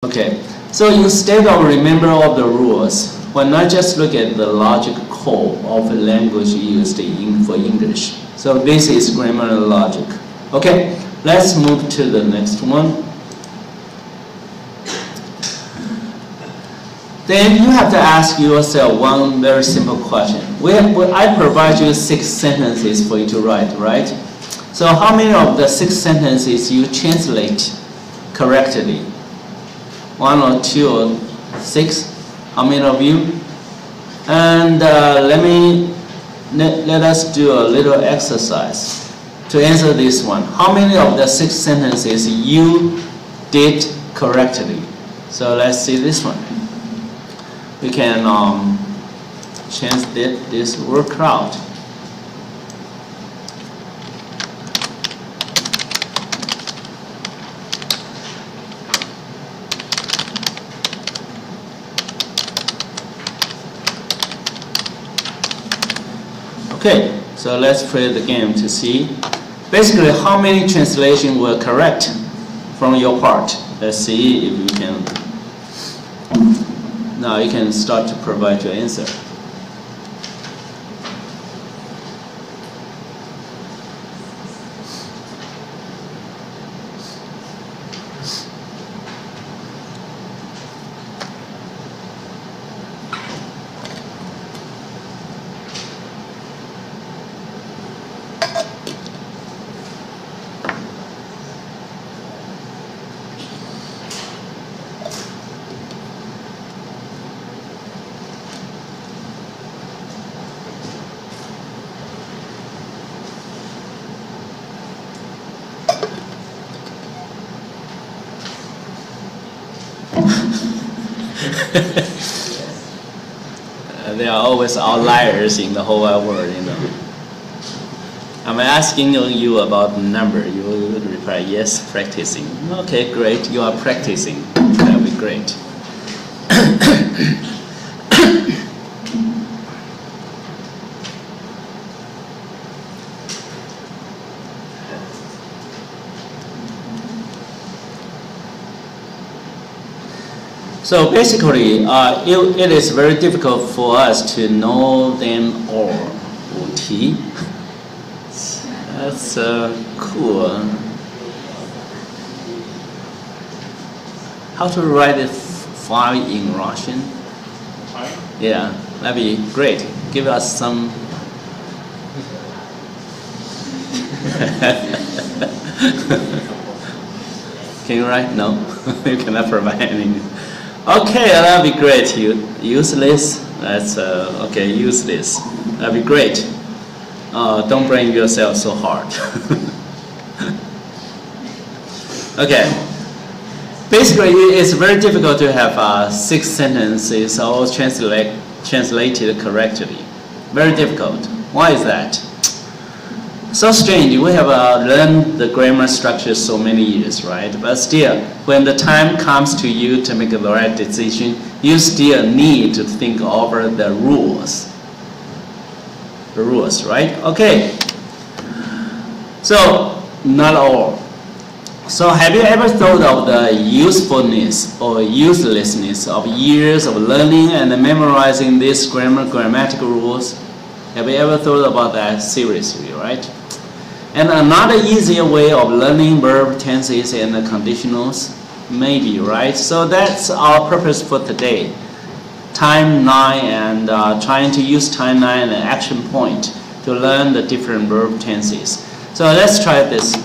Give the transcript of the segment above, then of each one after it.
Okay, so instead of remember all the rules, why not just look at the logic core of the language used for English? So this is grammar and logic. Okay, let's move to the next one. Then you have to ask yourself one very simple question. I provide you 6 sentences for you to write, right? So how many of the 6 sentences you translate correctly? 1 or 2 or 6? How many of you? And let us do a little exercise to answer this one. How many of the 6 sentences you did correctly? So let's see this one. We can change this word cloud. Okay, so let's play the game to see. Basically, how many translations were correct from your part? Let's see if you can. Now you can start to provide your answer. There are always outliers in the whole wide world, you know. I'm asking you about the number. You would reply, yes, practicing. Okay, great, you are practicing. That would be great. So basically, it is very difficult for us to know them all. OT. That's cool. How to write it 5 in Russian? Yeah, that'd be great. Give us some. Can you write? No, you cannot provide any. Okay, that'd be great. Useless. That's okay. Useless. That'd be great. Don't blame yourself so hard. Okay. Basically, it's very difficult to have 6 sentences all translated correctly. Very difficult. Why is that? So strange. We have learned the grammar structure so many years, right? But still, when the time comes to you to make the right decision, you still need to think over the rules. The rules, right? Okay. So, not all. So, have you ever thought of the usefulness or uselessness of years of learning and memorizing these grammatical rules? Have you ever thought about that seriously, right? And another easier way of learning verb tenses and conditionals, maybe, right? So that's our purpose for today. Timeline and trying to use timeline and action point to learn the different verb tenses. So let's try this.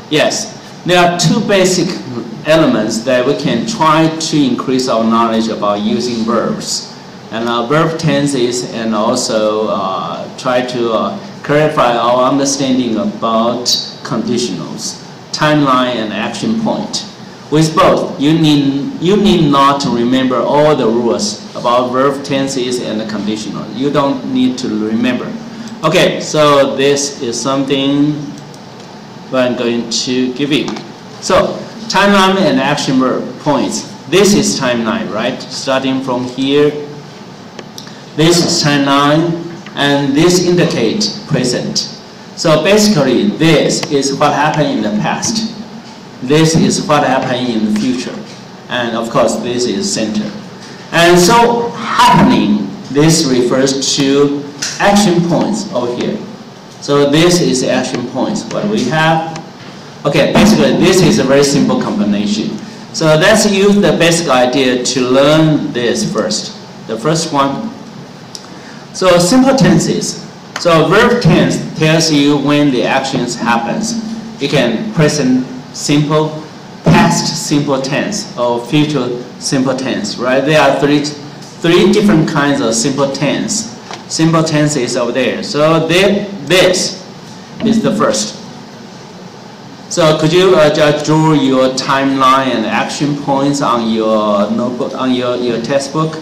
Yes, there are 2 basic elements that we can try to increase our knowledge about using verbs and verb tenses, and also try to clarify our understanding about conditionals, timeline, and action point. With both, you need not to remember all the rules about verb tenses and the conditional. You don't need to remember. Okay, so this is something I'm going to give you. So, timeline and action verb points. This is timeline, right? Starting from here. This is timeline. And this indicates present. So basically, this is what happened in the past. This is what happened in the future. And of course, this is center. And so happening, this refers to action points over here. So this is action points, what we have. Okay, basically this is a very simple combination. So let's use the basic idea to learn this first. The first one. So simple tenses. So verb tense tells you when the actions happens. You can present simple, past simple tense, or future simple tense, right? There are three different kinds of simple tense. Simple tense is over there. So this is the first. So could you just draw your timeline and action points on your notebook, on your textbook?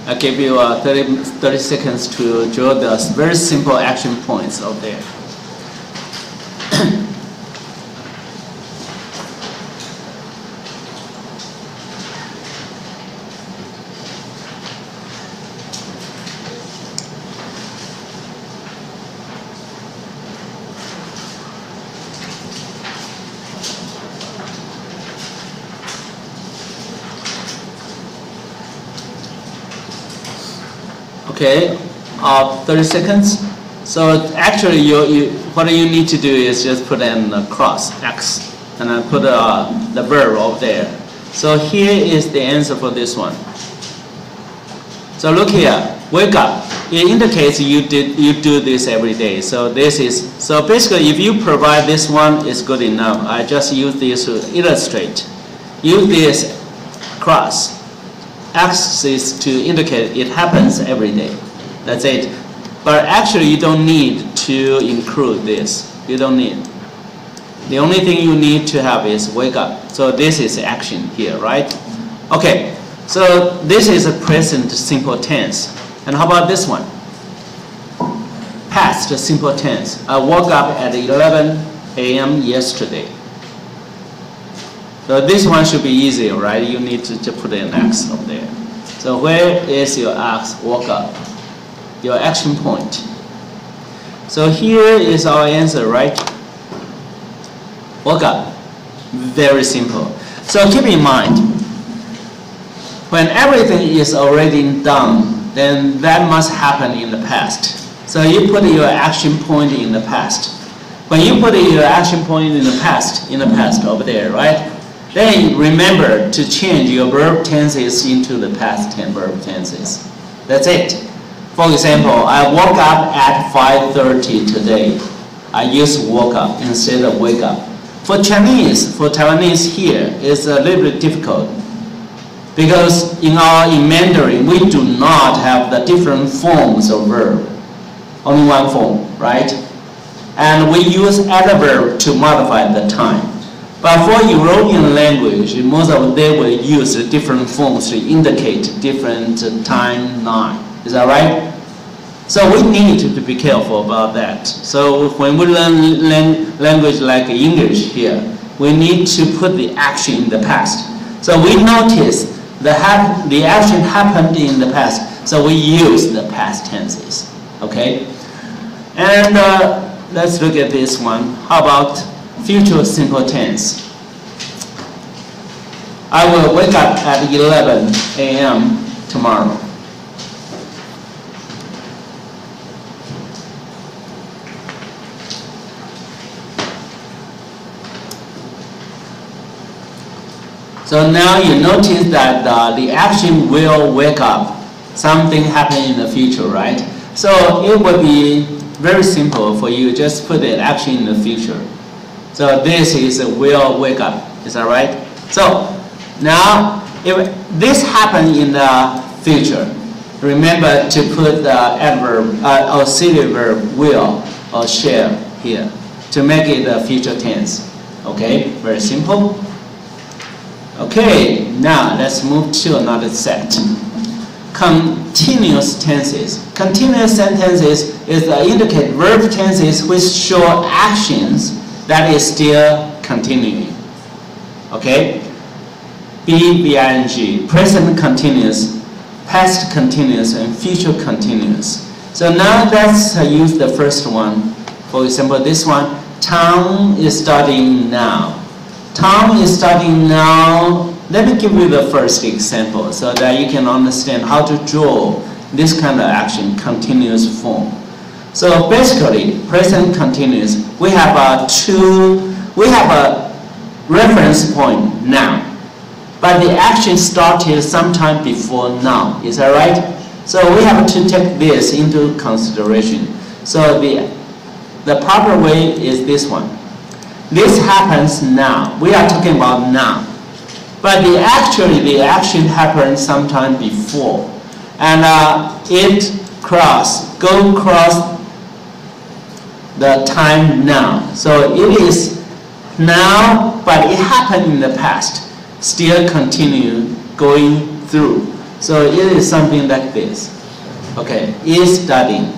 I give you 30 seconds to draw the very simple action points out there. Okay, 30 seconds. So actually, what you need to do is just put in a cross, X, and then put the verb over there. So here is the answer for this one. So look here, wake up. It indicates you do this every day. So this is, so basically if you provide this one, it's good enough. I just use this to illustrate. Use this cross. X is to indicate it happens every day. That's it. But actually you don't need to include this. You don't need. The only thing you need to have is wake up. So this is action here, right? Okay. So this is a present simple tense. And how about this one? Past simple tense. I woke up at 11 a.m. yesterday. So this one should be easier, right? You need to just put an X up there. So where is your X? Woke up. Your action point. So here is our answer, right? Woke up. Very simple. So keep in mind, when everything is already done, then that must happen in the past. So you put your action point in the past. When you put your action point in the past over there, right? Then remember to change your verb tenses into the past tense verb tenses. That's it. For example, I woke up at 5:30 today. I use woke up instead of wake up. For Taiwanese here, it's a little bit difficult because in Mandarin, we do not have the different forms of verb. Only one form, right? And we use adverb to modify the time. But for European language, most of them will use different forms to indicate different timeline. Is that right? So we need to be careful about that. So when we learn language like English here, we need to put the action in the past. So we notice the action happened in the past, so we use the past tenses. Okay? And let's look at this one. How about future simple tense? I will wake up at 11 a.m. tomorrow. So now you notice that the action will wake up. Something happened in the future, right? So it will be very simple for you. Just put the action in the future. So this is a will wake up. Is that right? So now if this happened in the future, remember to put the adverb auxiliary verb will or shall here to make it a future tense. Okay, very simple. Okay, now let's move to another set. Continuous tenses. Continuous sentences is the indicate verb tenses which show actions that is still continuing. Okay? B-V-I-N-G, present continuous past continuous and future continuous. So now let's use the first one. For example, this one, Tom is studying now. Tom is studying now. Let me give you the first example so that you can understand how to draw this kind of action, continuous form. So basically, present continuous, we have a reference point now, but the action started sometime before now. Is that right? So we have to take this into consideration. So the proper way is this one. This happens now. We are talking about now. But the action happened sometime before. And it go across the time now. So it is now, but it happened in the past. Still continue going through. So it is something like this. Okay, is studying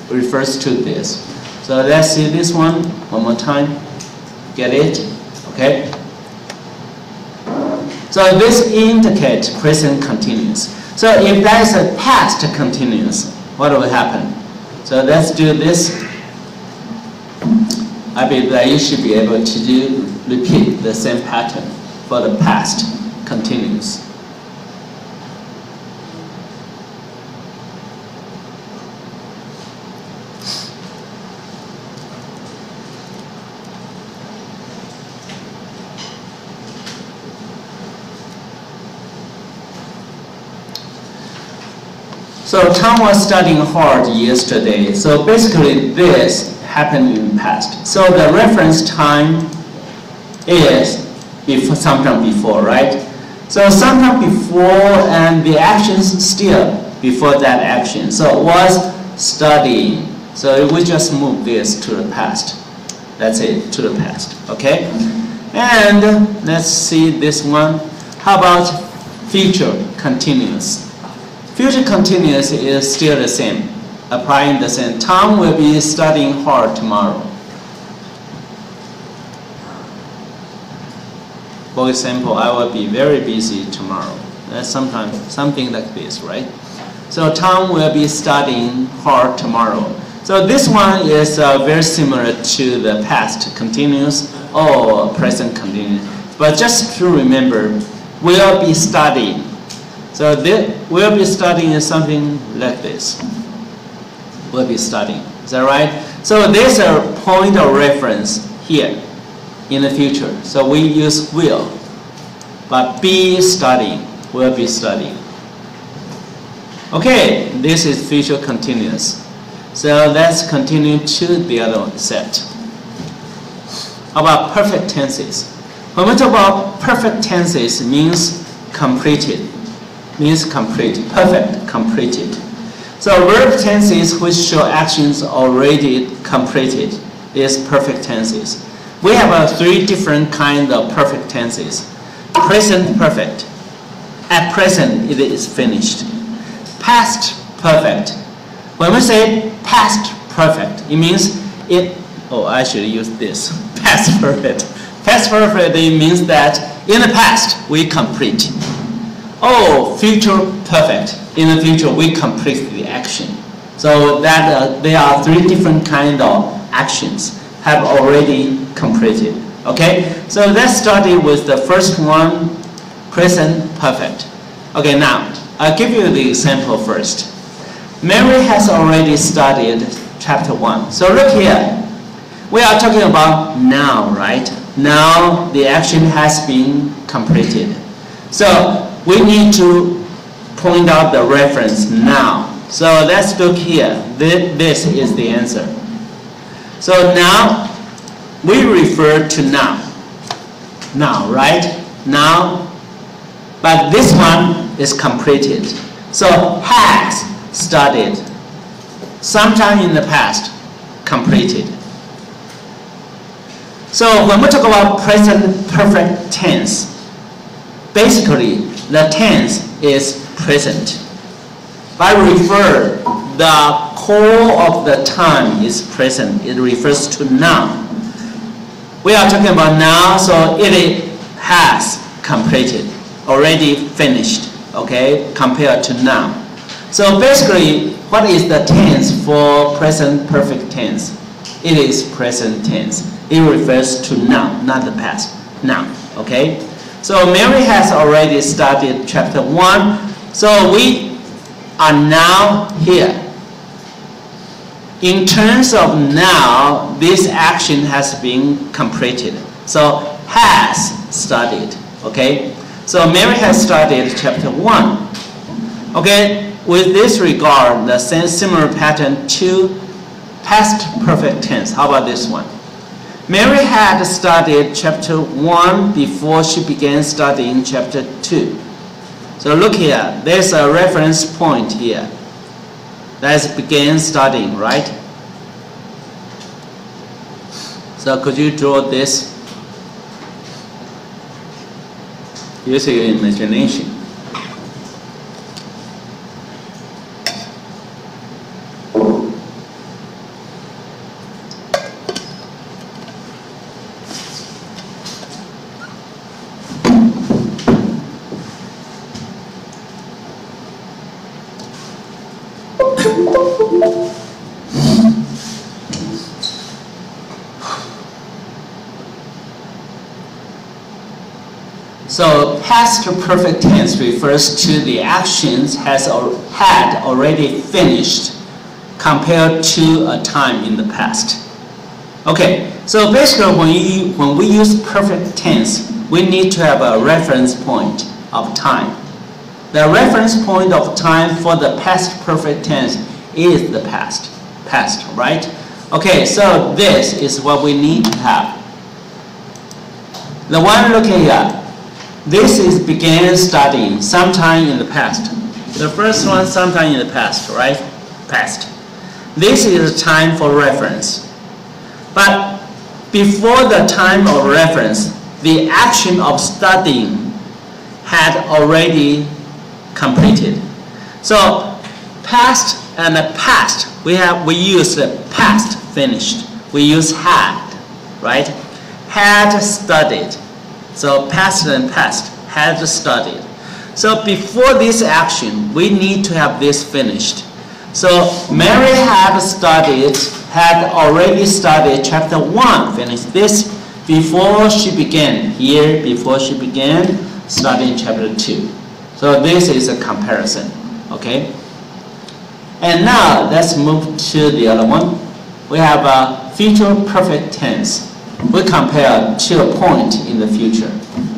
refers to this. So let's see this one more time. Get it? Okay. So this indicates present continuous. So if that is a past continuous, what will happen? So let's do this. I believe that you should be able to repeat the same pattern for the past continuous. So Tom was studying hard yesterday. So basically this happened in the past. So the reference time is sometime before, right? So sometime before, and the action's still before that action. So it was studying. So we just move this to the past. That's it, to the past, okay? And let's see this one. How about future continuous? Future continuous is still the same, applying the same. Tom will be studying hard tomorrow. For example, I will be very busy tomorrow. That's sometimes something like this, right? So Tom will be studying hard tomorrow. So this one is very similar to the past continuous or present continuous. But just to remember, will be studying. So we'll be studying is something like this. We'll be studying. Is that right? So there's a point of reference here in the future. So we use will. But be studying. Will be studying. Okay, this is future continuous. So let's continue to the other set. How about perfect tenses? When we talk about perfect tenses, means completed. Means complete, perfect, completed. So verb tenses which show actions already completed is perfect tenses. We have three different kinds of perfect tenses. Present perfect. At present, it is finished. Past perfect. When we say past perfect, it means it. Oh, I should use this. Past perfect. Past perfect, it means that in the past we complete. Oh, future perfect. In the future, we complete the action. So that there are three different kind of actions have already completed. Okay. So let's start with the first one, present perfect. Okay. Now I'll give you the example first. Mary has already studied chapter 1. So look here. We are talking about now, right? Now the action has been completed. So we need to point out the reference now. So let's look here. This is the answer. So now, we refer to now. Now, right? Now. But this one is completed. So has studied. Sometime in the past, completed. So when we talk about present perfect tense, basically, the tense is present. By refer, the core of the time is present. It refers to now. We are talking about now, so it has completed, already finished. okay, compared to now. So basically, what is the tense for present perfect tense? It is present tense. It refers to now, not the past. Now, okay? So Mary has already studied chapter 1. So we are now here. In terms of now, this action has been completed. So has studied, okay? So Mary has studied chapter 1. Okay, with this regard, the same similar pattern to past perfect tense. How about this one? Mary had studied chapter 1 before she began studying chapter 2. So look here, there's a reference point here. That's began studying, right? So could you draw this? Use your imagination. So past perfect tense refers to the actions had already finished compared to a time in the past. Okay, so basically when we use perfect tense, we need to have a reference point of time. The reference point of time for the past perfect tense is the past, right? Okay, so this is what we need to have. The one looking at, this is began studying sometime in the past. The first one sometime in the past, right? Past. This is time for reference. But before the time of reference, the action of studying had already completed. So past and past, we use the past finished. We use had, right? Had studied. So past and past, had studied. So before this action, we need to have this finished. So Mary had already studied chapter 1, finished this before she began studying chapter 2. So this is a comparison, okay? And now let's move to the other one. We have a future perfect tense. We compare to a point in the future.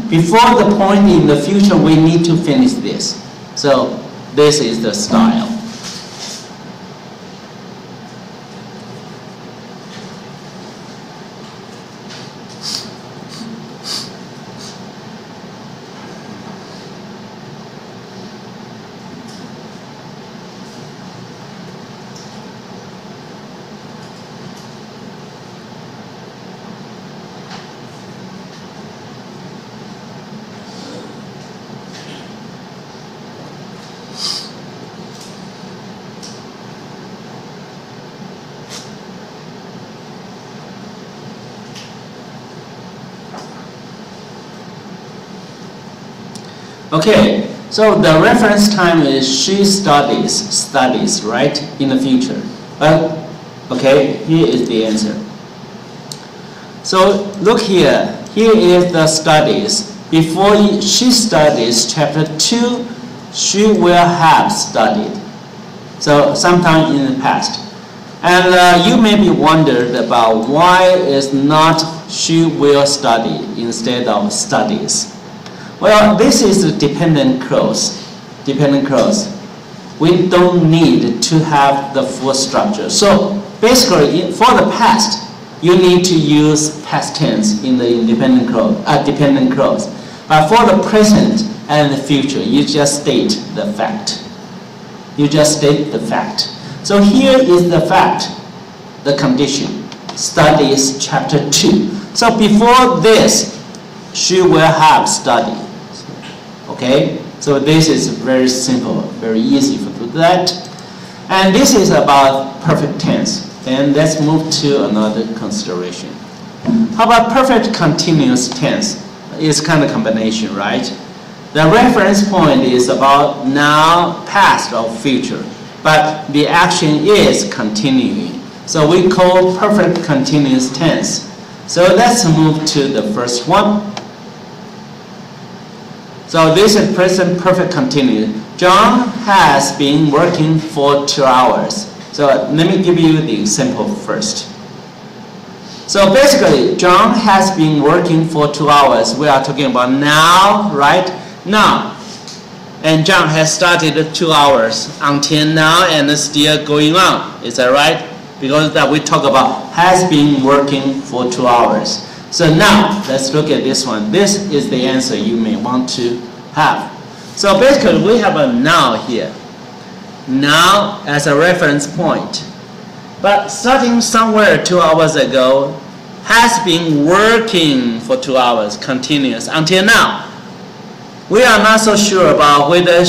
Before the point in the future, we need to finish this. So this is the style. Okay, so the reference time is she studies, right, in the future. But, okay, here is the answer. So look here, here is the studies. Before she studies chapter 2, she will have studied. So sometime in the past. And you may be wondered about why is not she will study instead of studies. Well, this is a dependent clause. We don't need to have the full structure. So basically, for the past, you need to use past tense in the dependent clause. But for the present and the future, you just state the fact. So here is the fact, the condition. Studies chapter 2. So before this, she will have studied. Okay, so this is very simple, very easy to do that. And this is about perfect tense. Then let's move to another consideration. How about perfect continuous tense? It's kind of combination, right? The reference point is about now, past, or future, but the action is continuing. So we call perfect continuous tense. So let's move to the first one. So this is present perfect continuous. John has been working for 2 hours. So let me give you the example first. So basically, John has been working for 2 hours. We are talking about now, right? Now. And John has started 2 hours until now and still going on. Is that right? Because that we talk about has been working for 2 hours. So now, let's look at this one. This is the answer you may want to have. So basically, we have a now here. Now as a reference point. But starting somewhere 2 hours ago, has been working for 2 hours, continuous, until now. We are not so sure about whether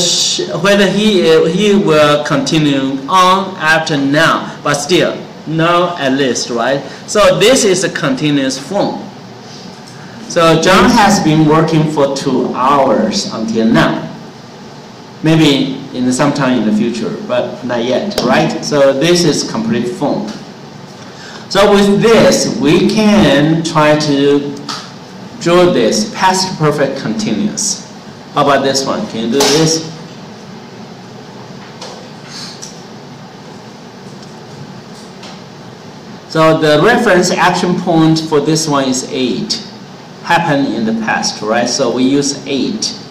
he will continue on after now, but still, now at least, right? So this is a continuous form. So John has been working for 2 hours until now. Maybe in some time in the future, but not yet, right? So this is complete form. So with this, we can try to draw this past perfect continuous. How about this one? Can you do this? So the reference action point for this one is 8. Happened in the past, right? So we use 8.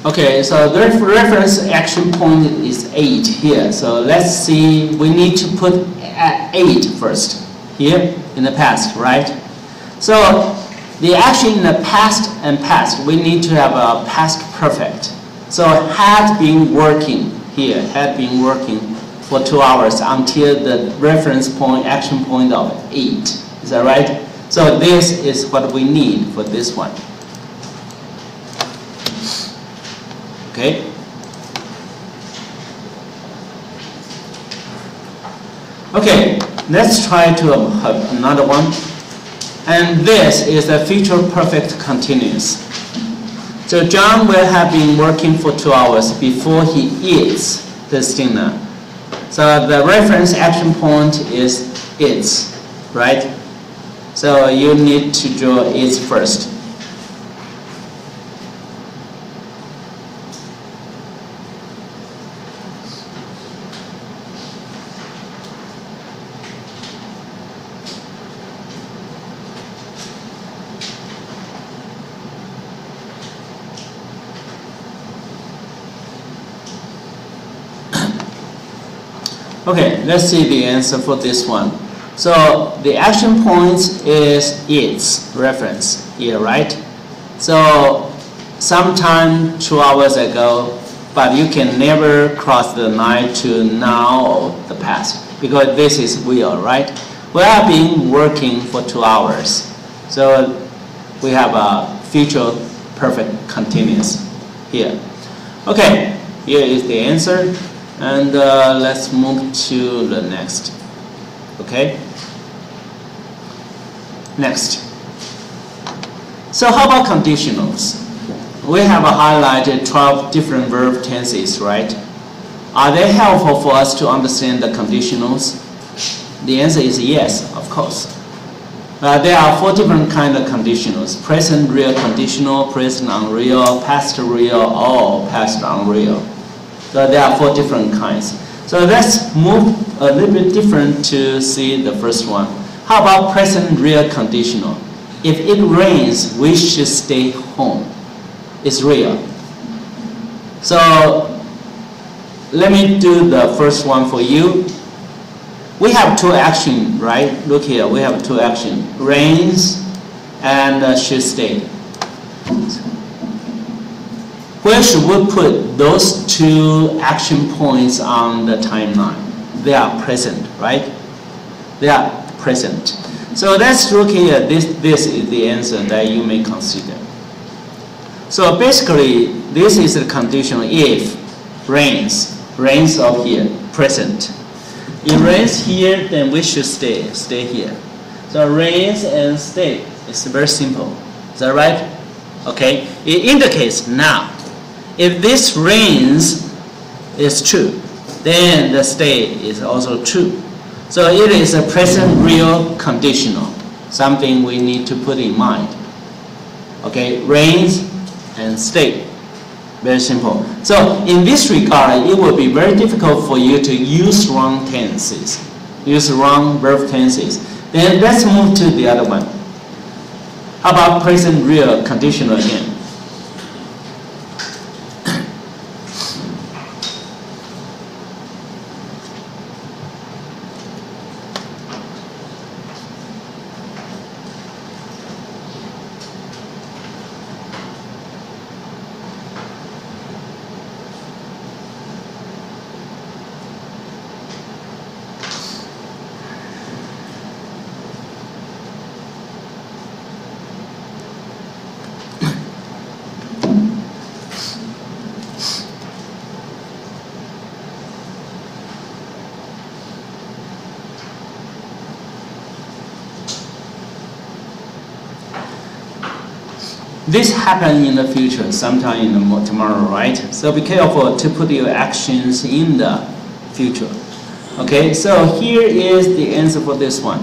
Okay, so the reference action point is 8 here. So let's see, we need to put 8 first here in the past, right? So the action in the past and past, we need to have a past perfect. So had been working here, had been working for 2 hours until the reference point, action point of 8. Is that right? So this is what we need for this one. Okay. Okay, let's try to have another one. And this is a future perfect continuous. So John will have been working for 2 hours before he eats his dinner. So the reference action point is eats, right? So you need to draw eats first. Okay, let's see the answer for this one. So the action point is its reference here, right? So sometime 2 hours ago, but you can never cross the line to now or the past because this is will, right? We have been working for 2 hours. So we have a future perfect continuous here. Okay, here is the answer. And let's move to the next. Okay? Next. So how about conditionals? We have highlighted 12 different verb tenses, right? Are they helpful for us to understand the conditionals? The answer is yes, of course. There are 4 different kinds of conditionals. Present real conditional, present unreal, past real, or past unreal. So there are 4 different kinds. So let's move a little bit different to see the first one. How about present real conditional? If it rains, we should stay home. It's real. So let me do the first one for you. We have 2 actions, right? Look here, we have 2 actions. Rains and should stay. Where should we put those two action points on the timeline? They are present, right? They are present. So let's look here. This is the answer that you may consider. So basically, this is the condition if rains up here, present. It rains here, then we should stay here. So rains and stay. It's very simple. Is that right? Okay. It indicates now. If this rains is true, then the stay is also true. So it is a present real conditional, something we need to put in mind. Okay, rains and stay. Very simple. So in this regard, it will be very difficult for you to use wrong tenses, use wrong verb tenses. Then let's move to the other one. How about present real conditional again? This happen in the future, sometime in the tomorrow, right? So be careful to put your actions in the future. Okay, so here is the answer for this one.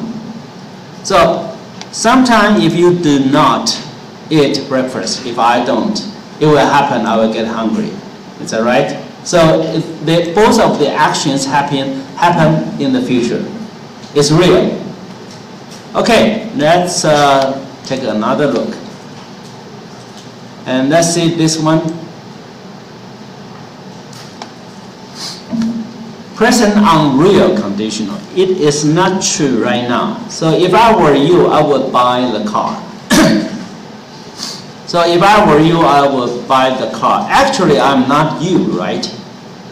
So sometime if you do not eat breakfast, if I don't, it will happen, I will get hungry. Is that right? So both of the actions happen in the future. It's real. Okay, let's take another look. And let's see this one. Present unreal conditional. It is not true right now. So if I were you, I would buy the car. So if I were you, I would buy the car. Actually, I'm not you, right?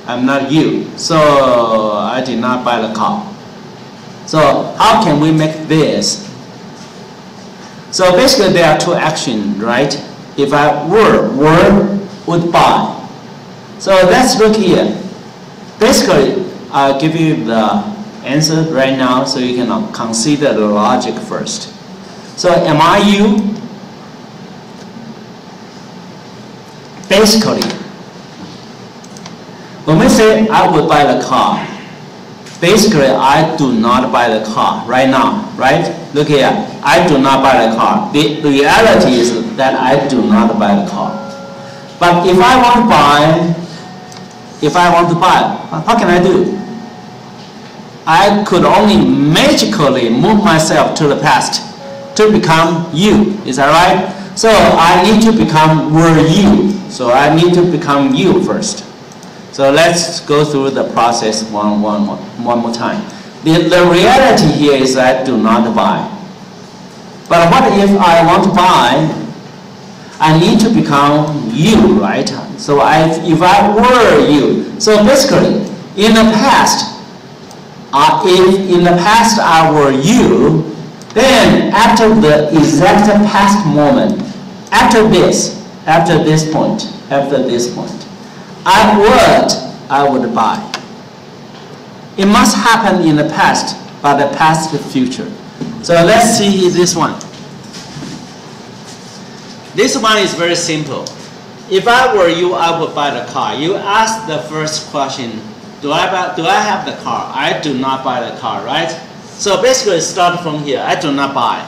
I'm not you. So I did not buy the car. So how can we make this? So basically there are two actions, right? If I would buy. So let's look here. Basically, I'll give you the answer right now so you can consider the logic first. So am I you? Basically, when we say I would buy the car, basically I do not buy the car right now, right? Look here, I do not buy the car. The reality is that I do not buy the car. But if I want to buy, how can I do? I could only magically move myself to the past to become you. Is that right? So I need to become were you. So I need to become you first. So let's go through the process one more time. The reality here is I do not buy. But what if I want to buy? I need to become you, right? So if I were you. So basically, in the past, if in the past I were you, then after the exact past moment, after this point, I would buy. It must happen in the past, but the past future. So let's see this one. This one is very simple. If I were you, I would buy the car. You ask the first question, do I have the car? I do not buy the car, right? So basically start from here, I do not buy.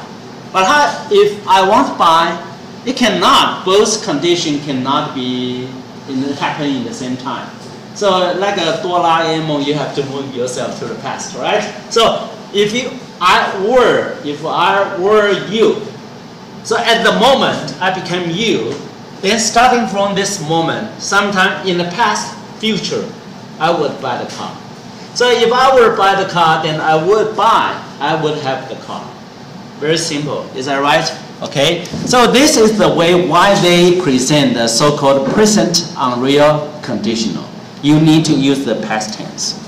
But if I want to buy, it cannot, both conditions cannot be happen in the same time. So like a Doraemon, you have to move yourself to the past, right? So if I were you, so at the moment I became you, then starting from this moment, sometime in the past, future, I would buy the car. So if I were buy the car, then I would have the car. Very simple. Is that right? Okay. So this is the way why they present the so-called present unreal conditional. You need to use the past tense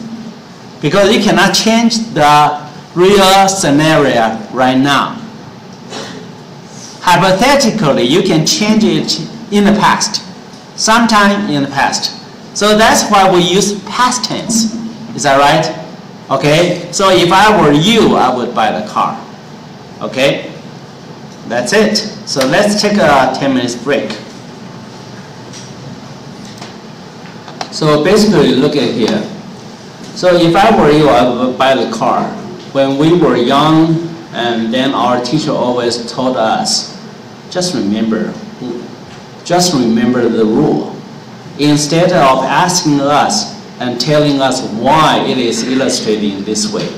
because you cannot change the real scenario right now. Hypothetically, you can change it in the past, sometime in the past. So that's why we use past tense. Is that right? Okay. So if I were you, I would buy the car. Okay. That's it. So let's take a 10 minutes break. So basically, look at here. So if I were you, I would buy the car. When we were young, and then our teacher always told us, just remember the rule. Instead of asking us and telling us why it is illustrated in this way.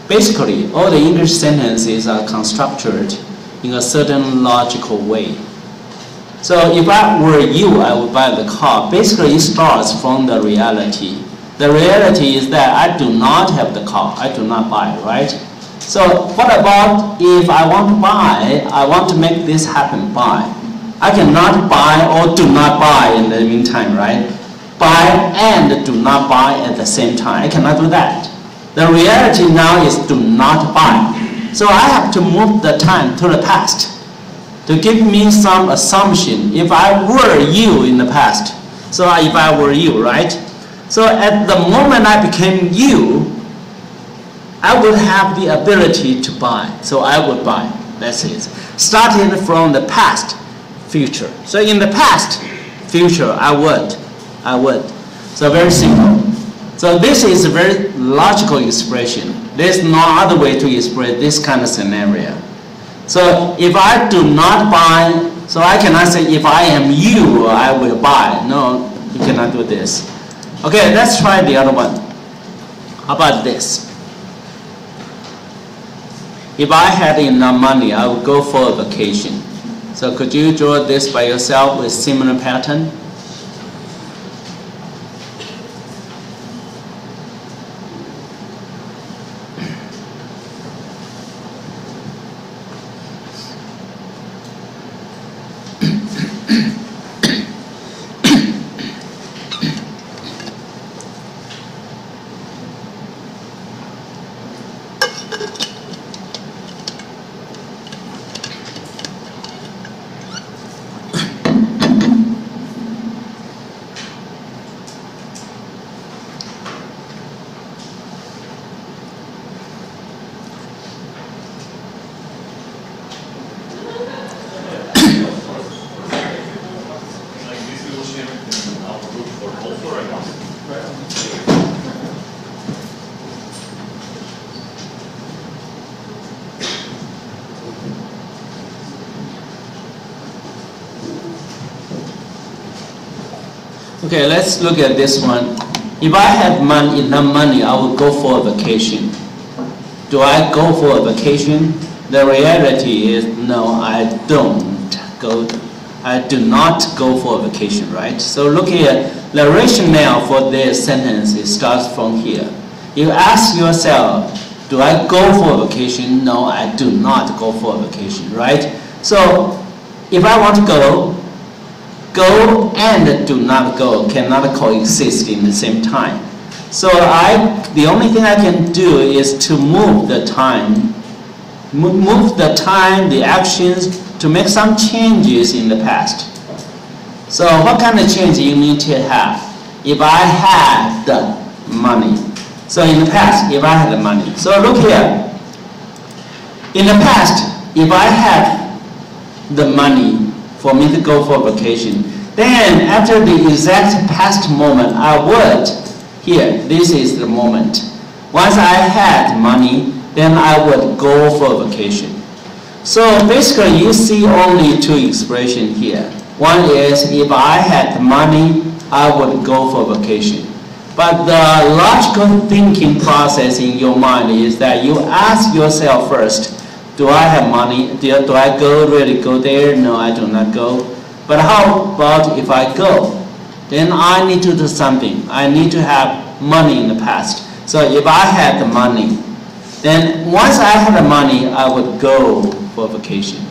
Basically, all the English sentences are constructed in a certain logical way. So if I were you, I would buy the car. Basically, it starts from the reality. The reality is that I do not have the car. I do not buy, right? So what about if I want to buy, I want to make this happen, buy. I cannot buy or do not buy in the meantime, right? Buy and do not buy at the same time. I cannot do that. The reality now is do not buy. So I have to move the time to the past to give me some assumption. If I were you in the past, so if I were you, right? So at the moment I became you, I would have the ability to buy. So I would buy. That's it. Starting from the past, future. So in the past, future, I would. So very simple. So this is a very logical expression. There's no other way to express this kind of scenario. So if I do not buy, so I cannot say if I am you, I will buy. No, you cannot do this. Okay, let's try the other one. How about this? If I had enough money, I would go for a vacation. So could you draw this by yourself with similar pattern? Okay, let's look at this one. If I had enough money, I would go for a vacation. Do I go for a vacation? The reality is no, I do not go for a vacation, right? So look here, the rationale for this sentence, it starts from here. You ask yourself, do I go for a vacation? No, I do not go for a vacation, right? So if I want to go and do not go cannot coexist in the same time. So the only thing I can do is to move the time, the actions, to make some changes in the past. So what kind of change you need to have? If I had the money. So in the past, if I had the money. So look here. In the past, if I had the money for me to go for vacation, then after the exact past moment, I would, here, this is the moment. Once I had money, then I would go for vacation. So basically, you see only two expressions here. One is, if I had money, I would go for vacation. But the logical thinking process in your mind is that you ask yourself first, do I have money? Do I really go there? No, I do not go. But how about if I go? Then I need to do something. I need to have money in the past. So if I had the money, Then once I had the money, I would go for vacation.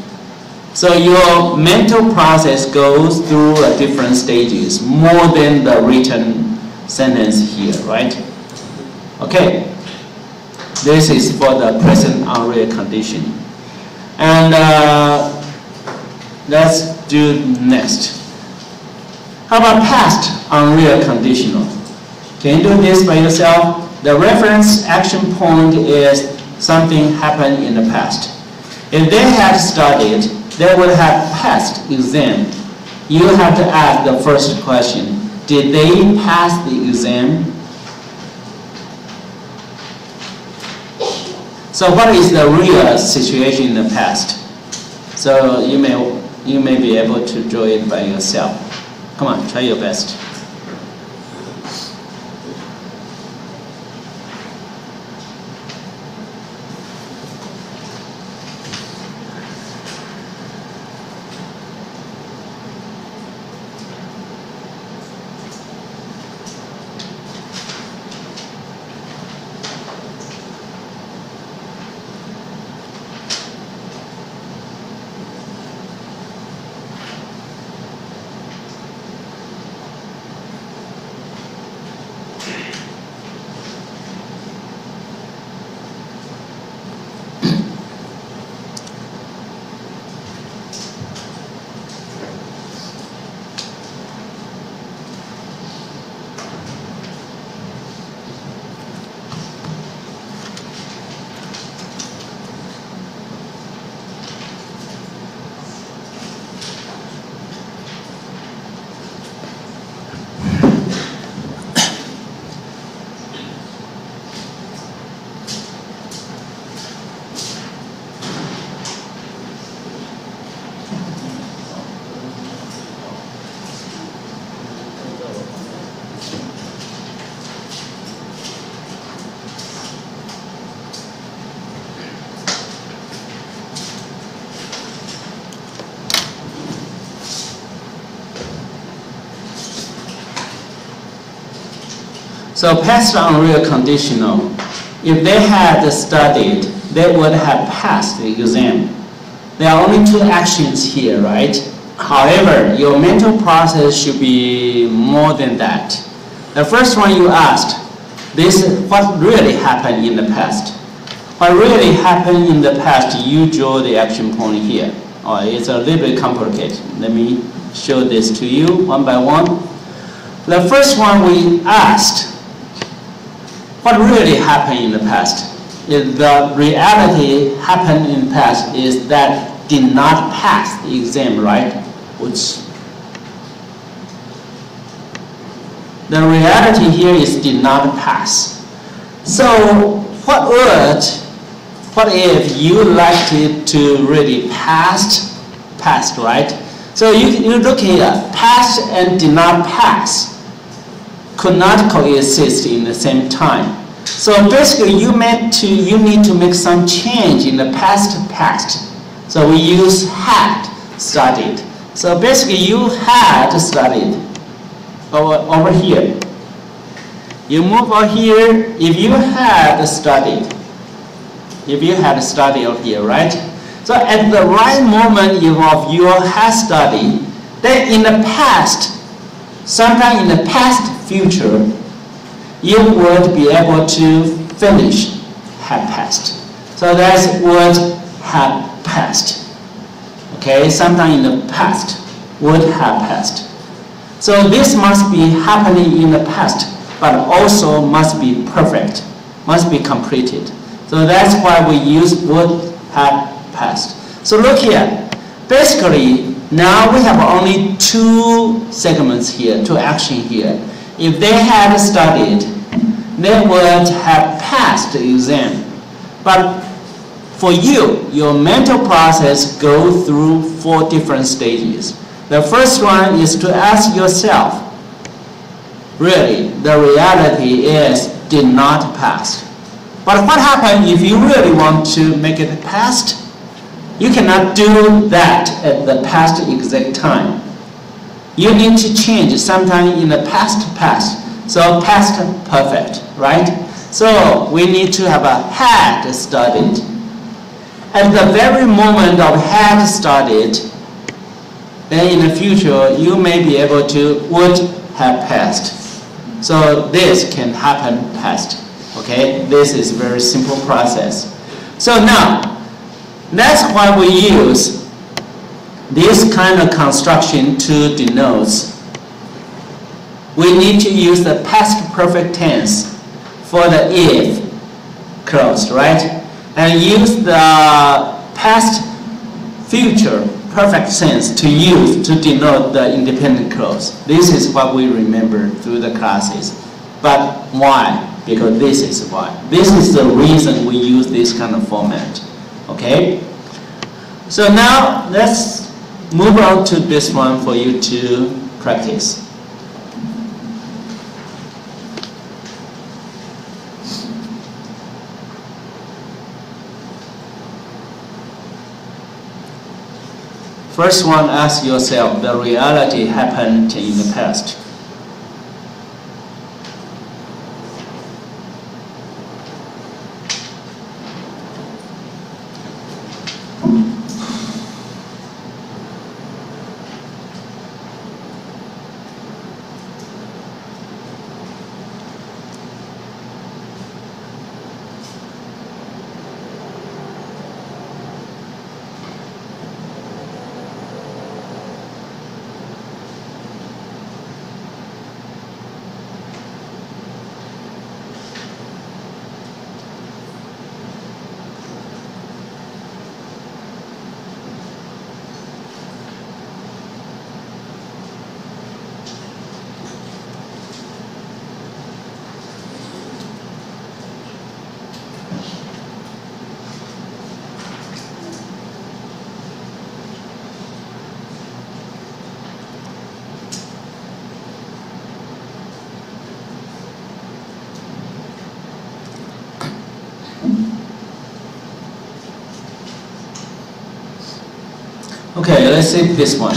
So your mental process goes through different stages, more than the written sentence here, right? Okay, this is for the present unreal condition. And let's do next. How about past unreal conditional? Can you do this by yourself? The reference action point is something happened in the past. If they had studied, they would have passed exam. You have to ask the first question. Did they pass the exam? So what is the real situation in the past? So you may be able to draw it by yourself. Come on, try your best. So past unreal conditional, if they had studied, they would have passed the exam. There are only two actions here, right? However, your mental process should be more than that. The first one you asked, this is what really happened in the past. What really happened in the past, you draw the action point here. Oh, it's a little bit complicated. Let me show this to you one by one. The first one we asked, what really happened in the past? If the reality happened in the past is that did not pass the exam, right? Which the reality here is did not pass. So what if you liked it to really passed, right? So you look here, passed and did not pass could not coexist in the same time. So basically you need to make some change in the past. So we use had studied. So basically you had studied over here. You move over here if you had studied. If you had studied over here, right? So at the right moment of your had studied, then in the past, sometime in the past future, you would be able to finish have passed. So that's would have passed. Okay, sometime in the past would have passed. So this must be happening in the past, but also must be perfect, must be completed. So that's why we use would have passed. So look here. Basically, now we have only two segments here, two actions here. If they had studied, they would have passed the exam. But for you, your mental process goes through 4 different stages. The first one is to ask yourself, really, the reality is did not pass. But what happens if you really want to make it past? You cannot do that at the past exact time. You need to change sometime in the past. So past perfect, right? So we need to have a had studied. At the very moment of had studied, then in the future you may be able to would have passed. So this can happen past. Okay, this is very simple process. So now, that's why we use this kind of construction to denote. We need to use the past perfect tense for the if clause, right? And use the past future perfect tense to use to denote the independent clause. This is what we remember through the classes. But why? Because this is why. This is the reason we use this kind of format. Okay? So now let's move on to this one for you to practice. First one, ask yourself, the reality happened in the past. Okay, let's see this one.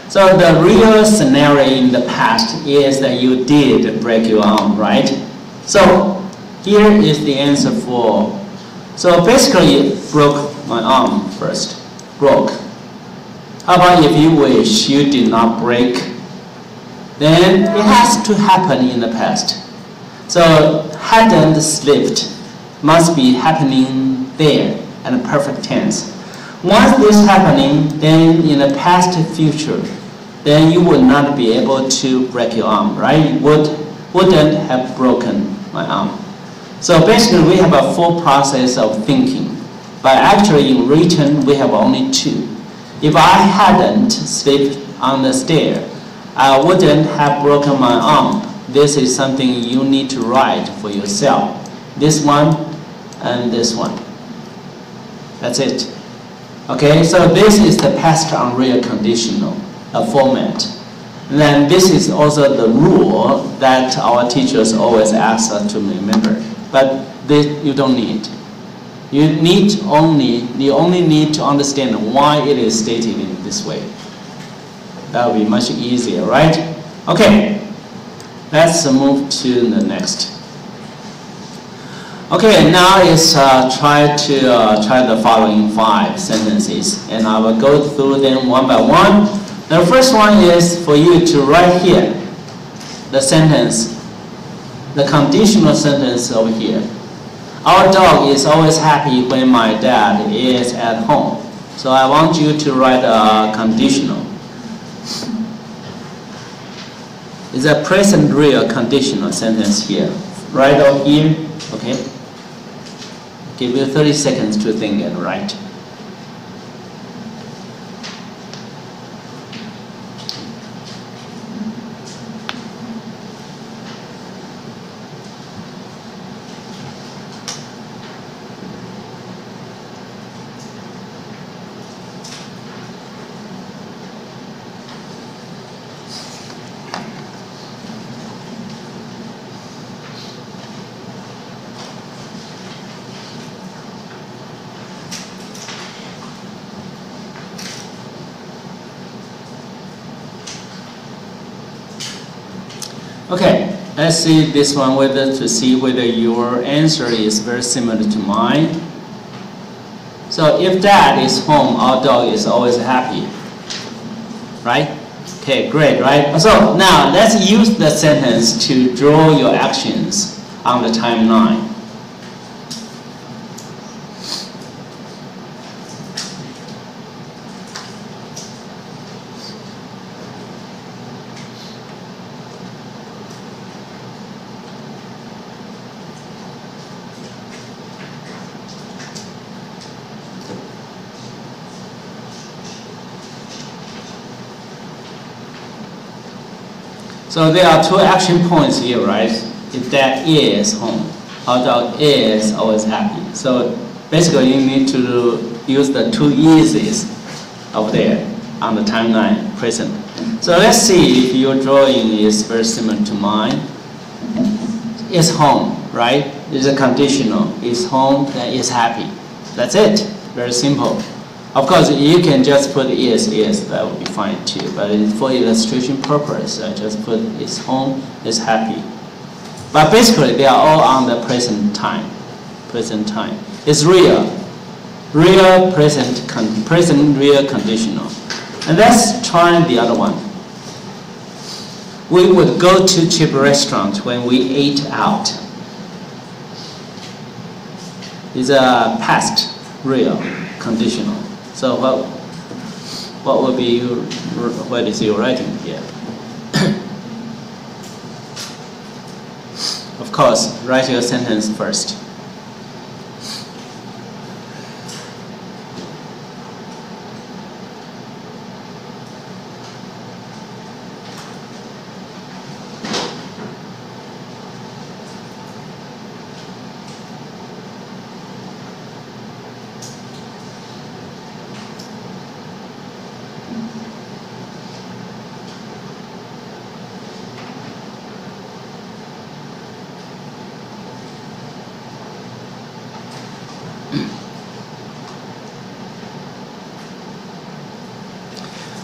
So the real scenario in the past is that you did break your arm, right? So here is the answer for. So basically, broke my arm first. Broke. How about if you wish you did not break? Then it has to happen in the past. So hadn't slipped must be happening there in the perfect tense. Once this happening, then in the past future, then you would not be able to break your arm, right? You wouldn't have broken my arm. So basically we have a full process of thinking, but actually in written we have only two. If I hadn't slipped on the stair, I wouldn't have broken my arm. This is something you need to write for yourself. This one and this one. That's it. Okay, so this is the past unreal conditional format. And then this is also the rule that our teachers always ask us to remember. But this you don't need. You only need to understand why it is stated in this way. That will be much easier, right? Okay, let's move to the next. Okay, now is try the following 5 sentences, and I will go through them one by one. The first one is for you to write here the sentence, the conditional sentence over here. Our dog is always happy when my dad is at home. So I want you to write a conditional. It's a present real conditional sentence here. Right over here, okay? Give you 30 seconds to think and write. Okay, let's see this one to see whether your answer is very similar to mine. So if dad is home, our dog is always happy, right? Okay, great, right? So now let's use the sentence to draw your actions on the timeline. So there are two action points here, right? If dad is home, our dog is always happy. So basically you need to use the two eases over there on the timeline present. So let's see if your drawing is very similar to mine. Is home, right? It's a conditional. Is home, then is happy. That's it. Very simple. Of course, you can just put is, that would be fine too. But for illustration purpose, I just put is home, is happy. But basically, they are all on the present time. Present time. It's real. Real present, real conditional. And let's try the other one. We would go to cheap restaurant when we ate out. It's a past, real, conditional. So what will be what is your writing here? Of course, write your sentence first.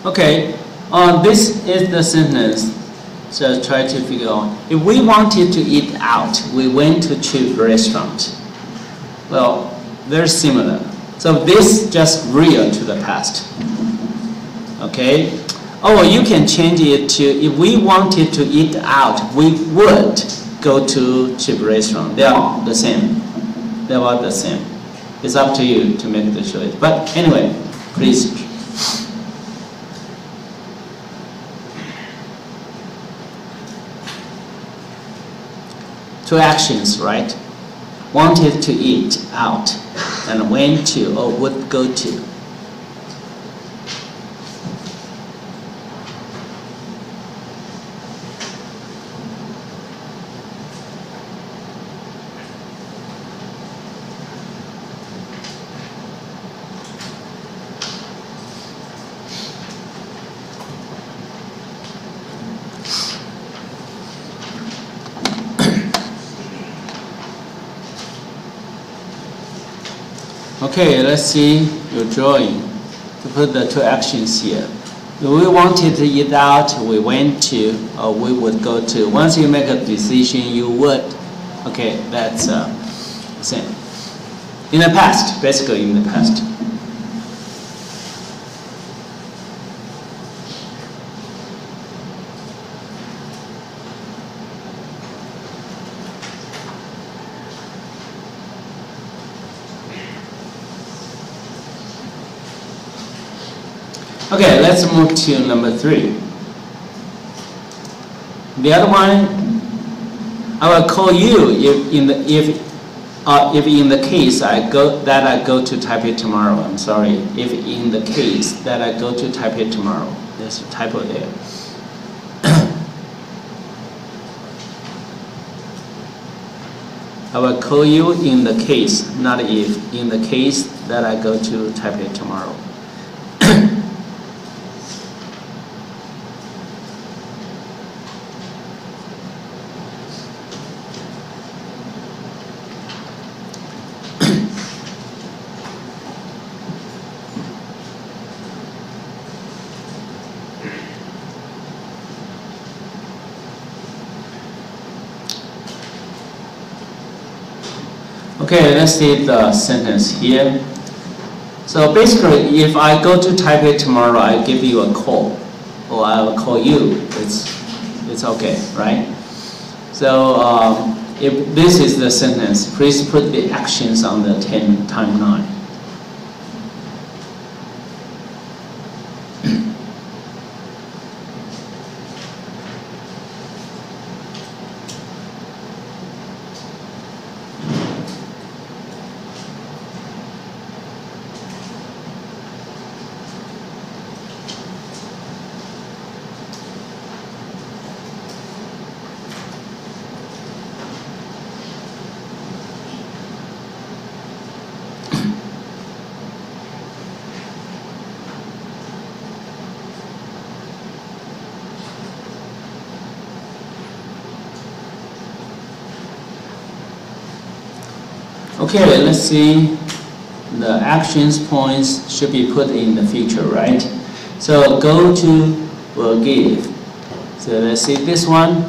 Okay, this is the sentence. So try to figure out. If we wanted to eat out, we went to cheap restaurant. Well, very similar. So this just real to the past. Okay. Or you can change it to if we wanted to eat out, we would go to cheap restaurant. They are the same. They are the same. It's up to you to make the choice. But anyway, please. Two actions, right? Wanted to eat out and went to or would go to. Okay, let's see your drawing. To put the two actions here. If we wanted to eat out, we went to, or we would go to. Once you make a decision, you would. Okay, that's the same. In the past, basically in the past. Okay, let's move to number 3. The other one, I will call you if in the case I go to Taipei tomorrow. I'm sorry. If in the case that I go to Taipei tomorrow, there's a typo there. I will call you in the case, not if. In the case that I go to Taipei tomorrow. Okay, let's see the sentence here. So basically, if I go to Taipei tomorrow, I give you a call, or I will call you. It's okay, right? So if this is the sentence, please put the actions on the timeline. Okay, let's see. The actions points should be put in the future, right? So go to will give. So let's see this one.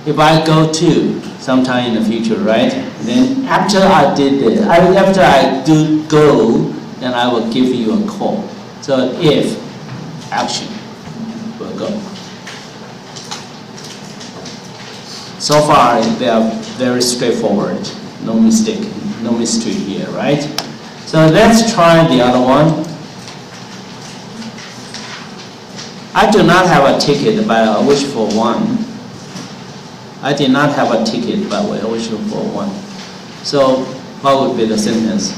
If I go to sometime in the future, right? Then after I did it, after I do go, then I will give you a call. So if action will go. So far, they are very straightforward. No mistake. No mystery here, right? So let's try the other one. I do not have a ticket, but I wish for one. I did not have a ticket, but I wish for one. So what would be the sentence?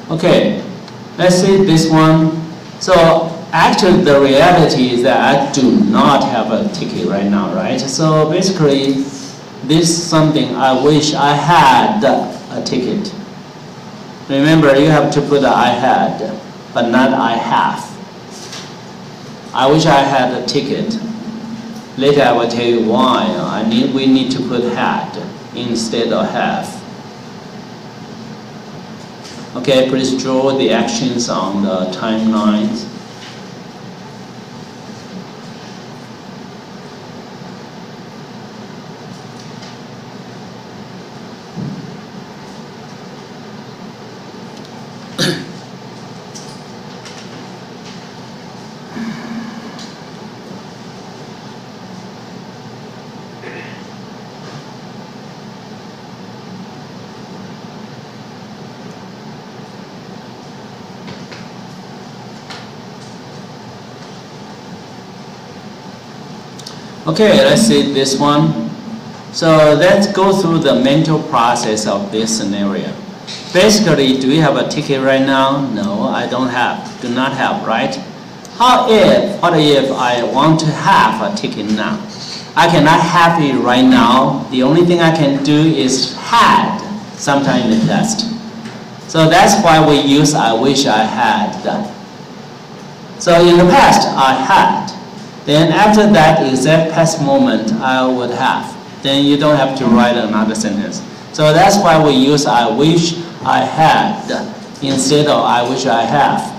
Okay, let's see this one. So actually the reality is that I do not have a ticket right now, right? So basically this is something I wish I had a ticket. Remember, you have to put I had, but not I have. I wish I had a ticket. Later I will tell you why we need to put had instead of have. Okay, please draw the actions on the timelines. Okay, let's see this one. So let's go through the mental process of this scenario. Basically, do we have a ticket right now? No, I don't have, do not have, right? What if I want to have a ticket now? I cannot have it right now. The only thing I can do is had sometime in the past. So that's why we use I wish I had done. So in the past, I had. Then after that exact past moment, I would have. Then you don't have to write another sentence. So that's why we use I wish I had instead of I wish I have.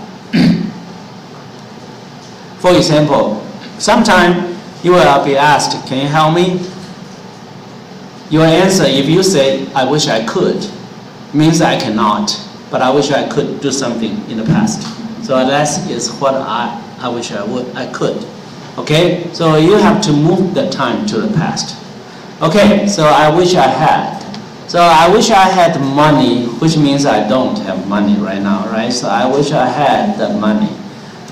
For example, sometime you will be asked, can you help me? Your answer, if you say, I wish I could, means I cannot, but I wish I could do something in the past. So that is what I wish I could. Okay, so you have to move the time to the past. Okay, so I wish I had. So I wish I had money, which means I don't have money right now, right? So I wish I had the money.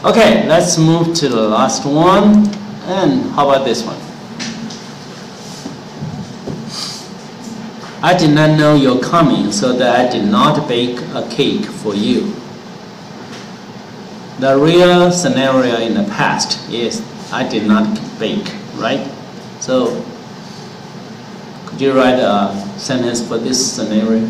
Okay, let's move to the last one. And how about this one? I did not know you're coming, so that I did not bake a cake for you. The real scenario in the past is I did not bake, right? So could you write a sentence for this scenario?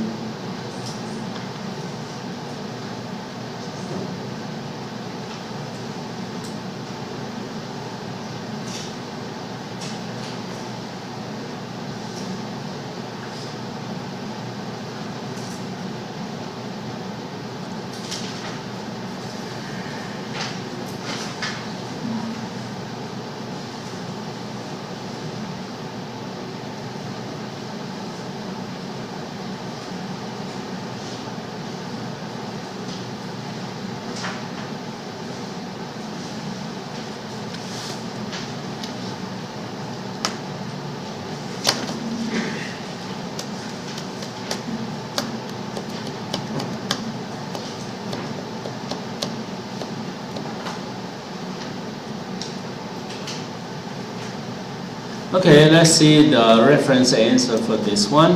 Okay, let's see the reference answer for this one.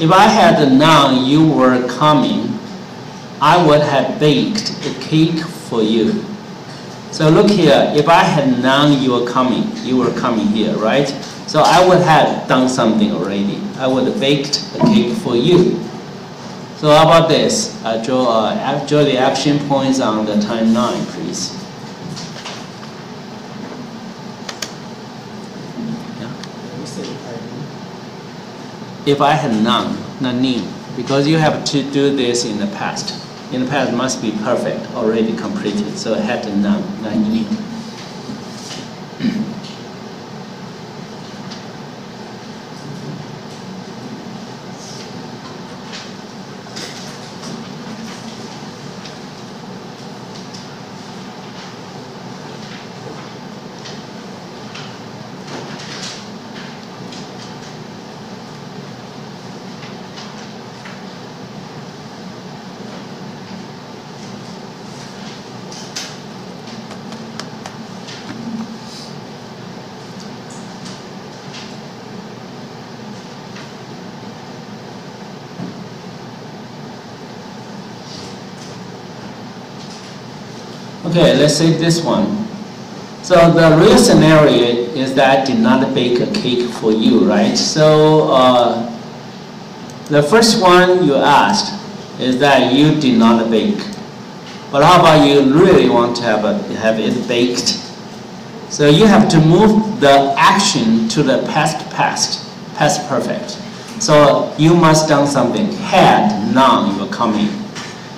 If I had known you were coming, I would have baked a cake for you. So look here, if I had known you were coming here, right? So I would have done something already. I would have baked a cake for you. So how about this? Draw the action points on the timeline, please. If I had known, not knew, because you have to do this in the past. In the past must be perfect, already completed. So I had to known, not knew. Okay, let's say this one. So the real scenario is that I did not bake a cake for you, right? So the first one you asked is that you did not bake. But how about you really want to have it baked? So you have to move the action to the past perfect. So you must done something, had known you were coming.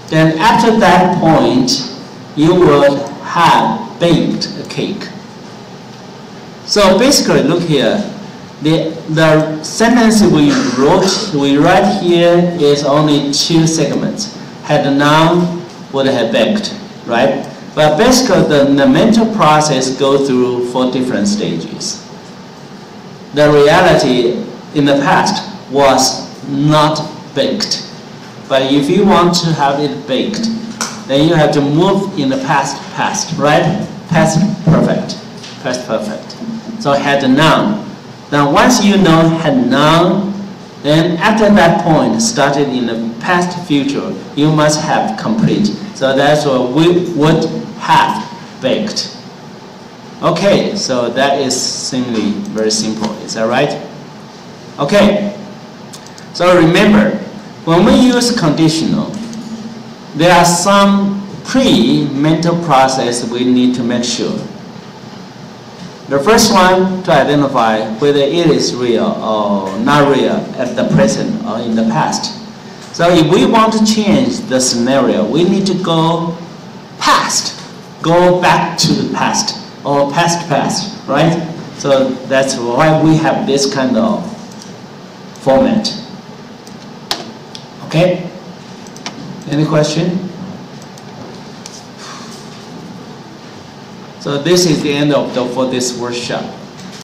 Then after that point, you would have baked a cake. So basically, look here. The sentence we write here is only two segments. Had known, would have baked, right? But basically, the mental process goes through 4 different stages. The reality in the past was not baked. But if you want to have it baked, then you have to move in the past, right? Past perfect. So had known. Now once you know had known, then after that point, started in the past future, you must have complete. So that's what we would have baked. Okay, so that is simply very simple. Is that right? Okay. So remember, when we use conditional, there are some pre-mental process we need to make sure. The first one, to identify whether it is real or not real at the present or in the past. So if we want to change the scenario, we need to go past, go back to the past or past, right? So that's why we have this kind of format. Okay? Any question? So this is the end of for this workshop.